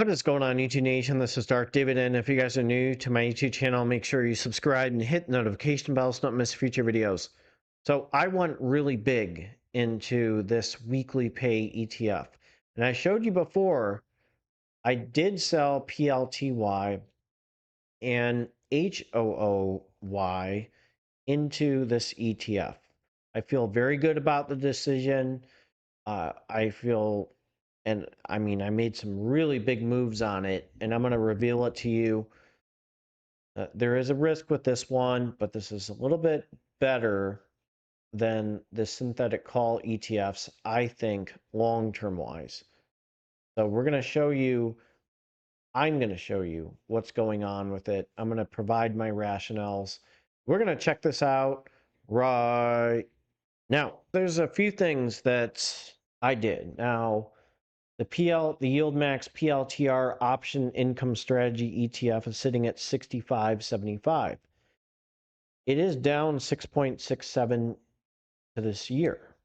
What is going on, YouTube Nation? This is Dark Dividend. If you guys are new to my YouTube channel, make sure you subscribe and hit the notification bell so not miss future videos. So I went really big into this Weeklypay ETF. And I showed you before, I did sell PLTY and HOOY into this ETF. I feel very good about the decision. I feel, and I mean, I made some really big moves on it, and I'm going to reveal it to you. There is a risk with this one, but this is a little bit better than the synthetic call ETFs, I think, long-term wise. So we're going to show you, I'm going to show you what's going on with it. I'm going to provide my rationales. We're going to check this out right now. There's a few things that I did. Now, the YieldMax PLTR Option Income Strategy ETF is sitting at 65.75. It is down 6.67 to this year.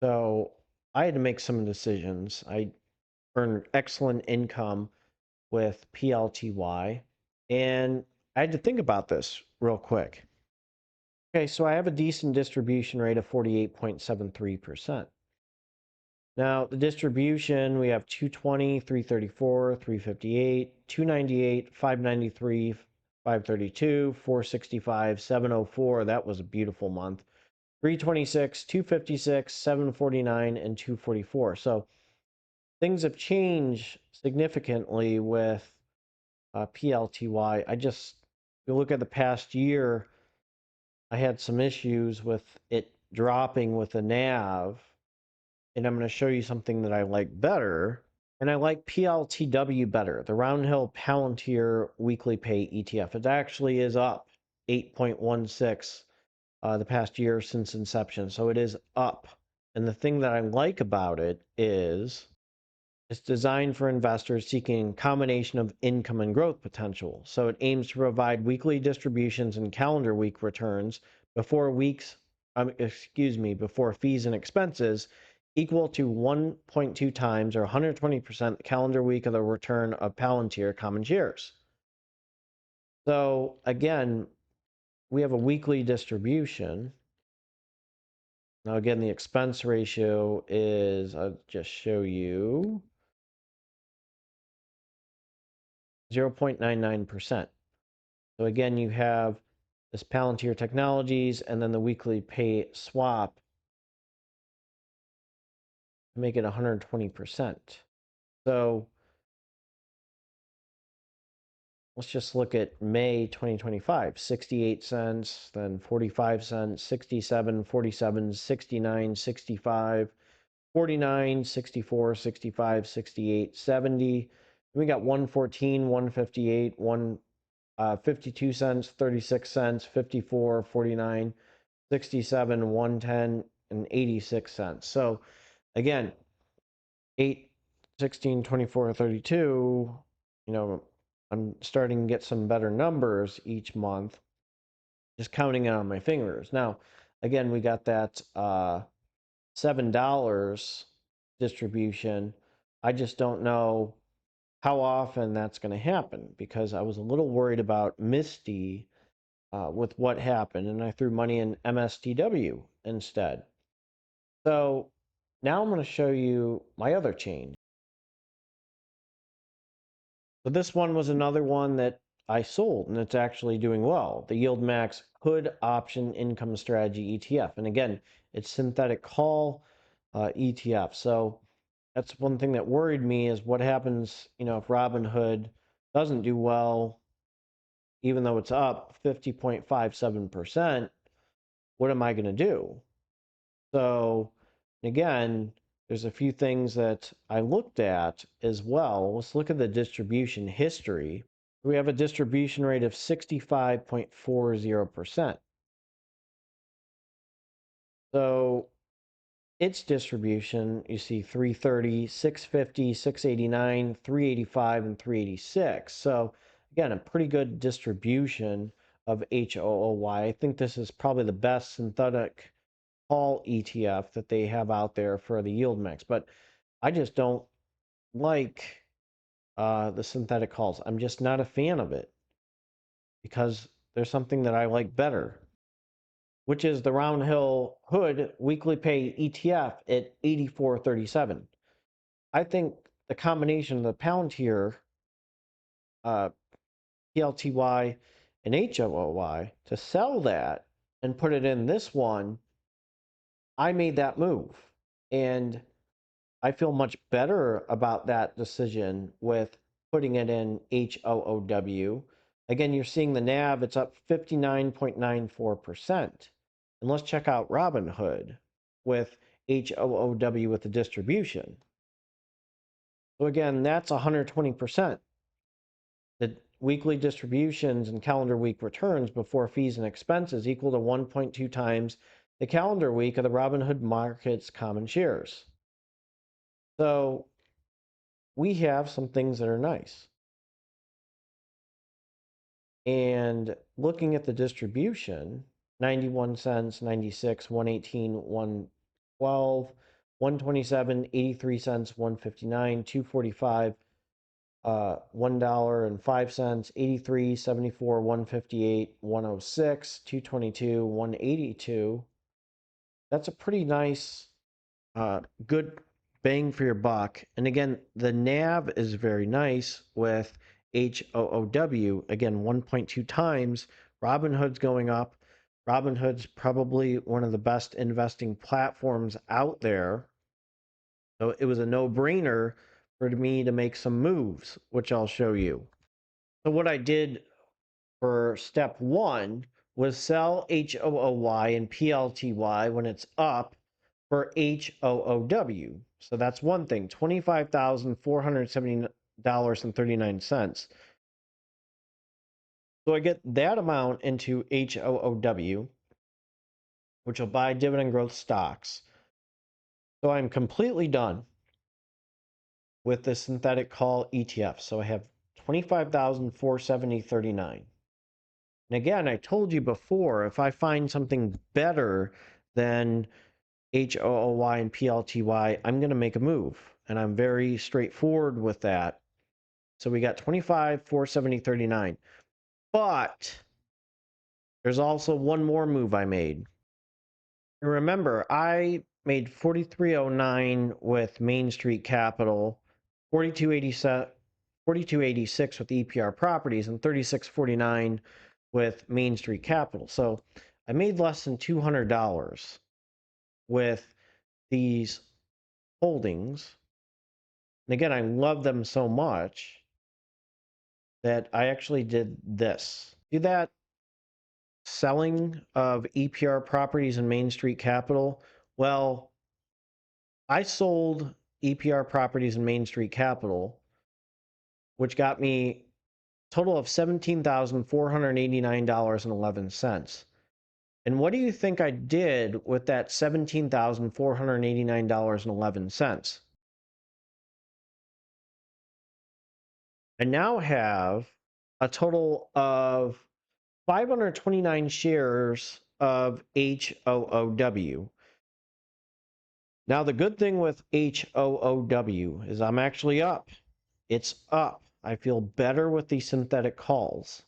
So I had to make some decisions. I earned excellent income with PLTY, and I had to think about this real quick. Okay, so I have a decent distribution rate of 48.73%. Now, the distribution, we have 220, 334, 358, 298, 593, 532, 465, 704. That was a beautiful month. 326, 256, 749, and 244. So things have changed significantly with PLTY. If you look at the past year, I had some issues with it dropping with the NAV. And I'm going to show you something that I like better. And I like PLTW better, the RoundHill Palantir Weeklypay ETF. It actually is up 8.16 the past year since inception. So it is up. And the thing that I like about it is it's designed for investors seeking a combination of income and growth potential. So it aims to provide weekly distributions and calendar week returns before before fees and expenses equal to 1.2 times or 120% the calendar week of the return of Palantir common shares. So again, we have a weekly distribution. Now again, the expense ratio is, I'll just show you, 0.99%. So again, you have this Palantir Technologies and then the Weeklypay swap to make it 120%. So let's just look at May 2025, 68 cents, then 45 cents, 67, 47, 69, 65, 49, 64, 65, 68, 70. We got 114, 158, 52 cents, 36 cents, 54, 49, 67, 110, and 86 cents. So again, 8, 16, 24, 32, I'm starting to get some better numbers each month, just counting it on my fingers. Now, again, we got that $7 distribution. I just don't know how often that's going to happen because I was a little worried about Misty with what happened, and I threw money in MSTW instead. So now I'm going to show you my other change. So this one was another one that I sold, and it's actually doing well. The YieldMax HOOD Option Income Strategy ETF. And again, it's synthetic call ETF. So that's one thing that worried me is what happens, if Robinhood doesn't do well, even though it's up 50.57%, what am I going to do? So again, there's a few things that I looked at as well. Let's look at the distribution history. We have a distribution rate of 65.40%. So its distribution, you see 330, 650, 689, 385, and 386. So again, a pretty good distribution of HOOY. I think this is probably the best synthetic call ETF that they have out there for the YieldMax, but I just don't like the synthetic calls. I'm just not a fan of it because there's something that I like better, which is the RoundHill Hood Weeklypay ETF at 84.37. I think the combination of the Palantir, uh, PLTY, and HOOY to sell that and put it in this one, I made that move. And I feel much better about that decision with putting it in HOOW. Again, you're seeing the NAV, it's up 59.94%. And let's check out Robinhood with HOOW with the distribution. So again, that's 120%. The weekly distributions and calendar week returns before fees and expenses equal to 1.2 times the calendar week of the Robinhood Markets common shares. So we have some things that are nice. And looking at the distribution, 91 cents, 96, 118, 112, 127, 83 cents, 159, 245, $1.05, 83, 74, 158, 106, 222, 182. That's a pretty nice, good bang for your buck. And again, the NAV is very nice with HOOW. Again, 1.2 times. Robinhood's going up. Robinhood's probably one of the best investing platforms out there. So it was a no-brainer for me to make some moves, which I'll show you. So what I did for step one was sell HOOY and PLTY when it's up for HOOW. So that's one thing, $25,470.39. So I get that amount into HOOW, which will buy dividend growth stocks. So I'm completely done with the synthetic call ETF. So I have 25,470.39. And again, I told you before, if I find something better than HOOY and PLTY, I'm going to make a move. And I'm very straightforward with that. So we got 25,470.39. But there's also one more move I made. And remember, I made 4309 with Main Street Capital, 4287, 4286 with EPR Properties, and 3649 with Main Street Capital. So I made less than $200 with these holdings. And again, I love them so much that I actually did this. See that selling of EPR Properties and Main Street Capital? Well, I sold EPR Properties and Main Street Capital, which got me a total of $17,489.11. And what do you think I did with that $17,489.11? I now have a total of 529 shares of HOOW. Now, the good thing with HOOW is I'm actually up. It's up. I feel better with these synthetic calls.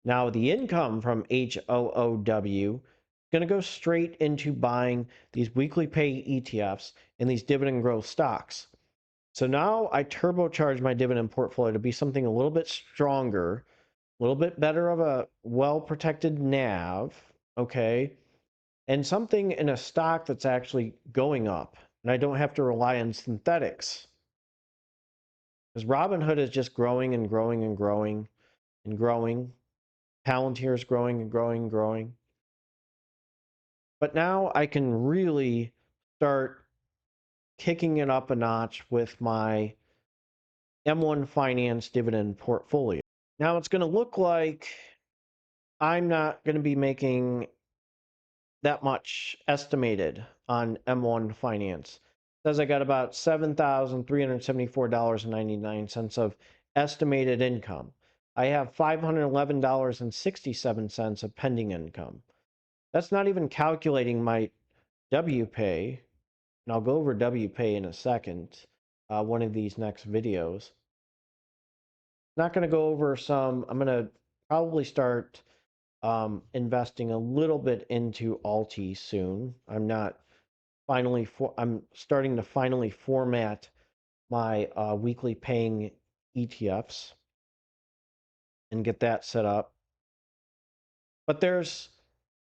Now, the income from HOOW is going to go straight into buying these Weeklypay ETFs and these dividend growth stocks. So now I turbocharge my dividend portfolio to be something a little bit stronger, a little bit better of a well-protected NAV, okay? And something in a stock that's actually going up, and I don't have to rely on synthetics. Because Robinhood is just growing and growing and growing and growing. Palantir is growing and growing and growing. But now I can really start kicking it up a notch with my M1 Finance dividend portfolio. Now it's going to look like I'm not going to be making that much estimated on M1 Finance. It says I got about $7,374.99 of estimated income. I have $511.67 of pending income. That's not even calculating my Wpay, and I'll go over Wpay in a second, one of these next videos. not going to go over some. I'm going to probably start investing a little bit into Ulty soon. I'm starting to finally format my weekly paying ETFs and get that set up. But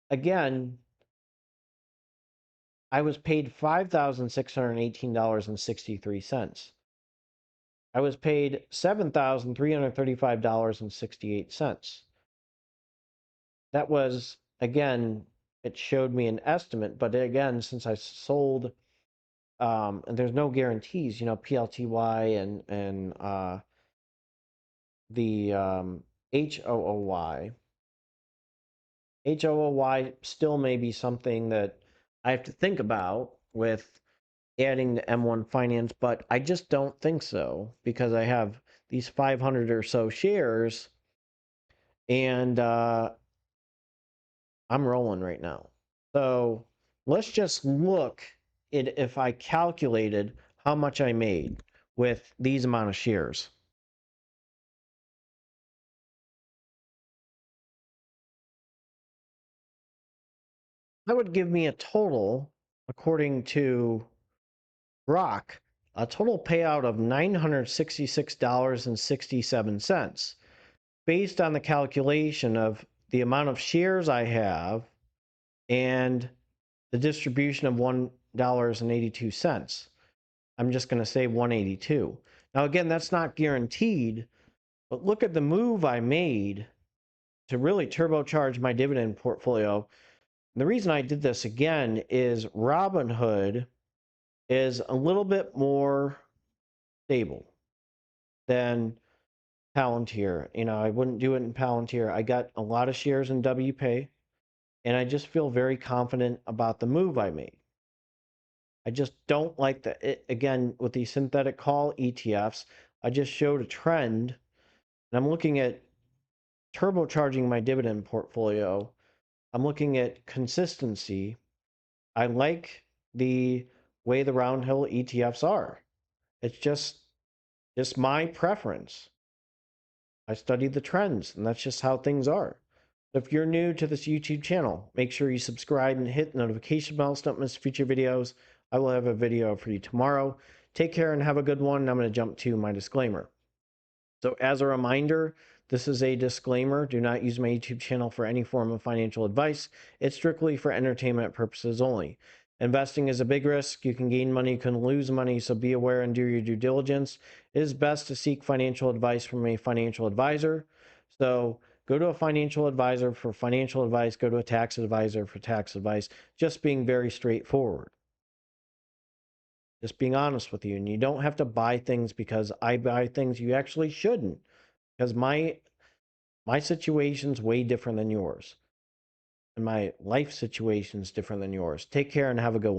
again, I was paid $5,618.63. I was paid $7,335.68. That was, again, it showed me an estimate, but again, since I sold, and there's no guarantees, PLTY and the HOOY. HOOY still may be something that I have to think about with adding the M1 Finance, but I just don't think so because I have these 500 or so shares and I'm rolling right now. So let's just look at if I calculated how much I made with these amount of shares. That would give me a total, according to Rock, a total payout of $966.67 based on the calculation of the amount of shares I have and the distribution of $1.82. I'm just going to say 182. Now, again, that's not guaranteed, but look at the move I made to really turbocharge my dividend portfolio. And the reason I did this again is Robinhood is a little bit more stable than Palantir. I wouldn't do it in Palantir. I got a lot of shares in Wpay, and I just feel very confident about the move I made. I just don't like again, with these synthetic call ETFs, I just showed a trend, and I'm looking at turbocharging my dividend portfolio. I'm looking at consistency. I like the way the RoundHill ETFs are. It's just my preference. I studied the trends, and that's just how things are. So if you're new to this YouTube channel, make sure you subscribe and hit the notification bell so don't miss future videos. I will have a video for you tomorrow. Take care and have a good one. I'm going to jump to my disclaimer. So as a reminder, this is a disclaimer. Do not use my YouTube channel for any form of financial advice. It's strictly for entertainment purposes only. Investing is a big risk. You can gain money, you can lose money, so be aware and do your due diligence. It is best to seek financial advice from a financial advisor. So go to a financial advisor for financial advice, go to a tax advisor for tax advice, just being very straightforward. Just being honest with you. And you don't have to buy things because I buy things. You actually shouldn't, because my situation's way different than yours. And my life situation's different than yours. Take care and have a good one.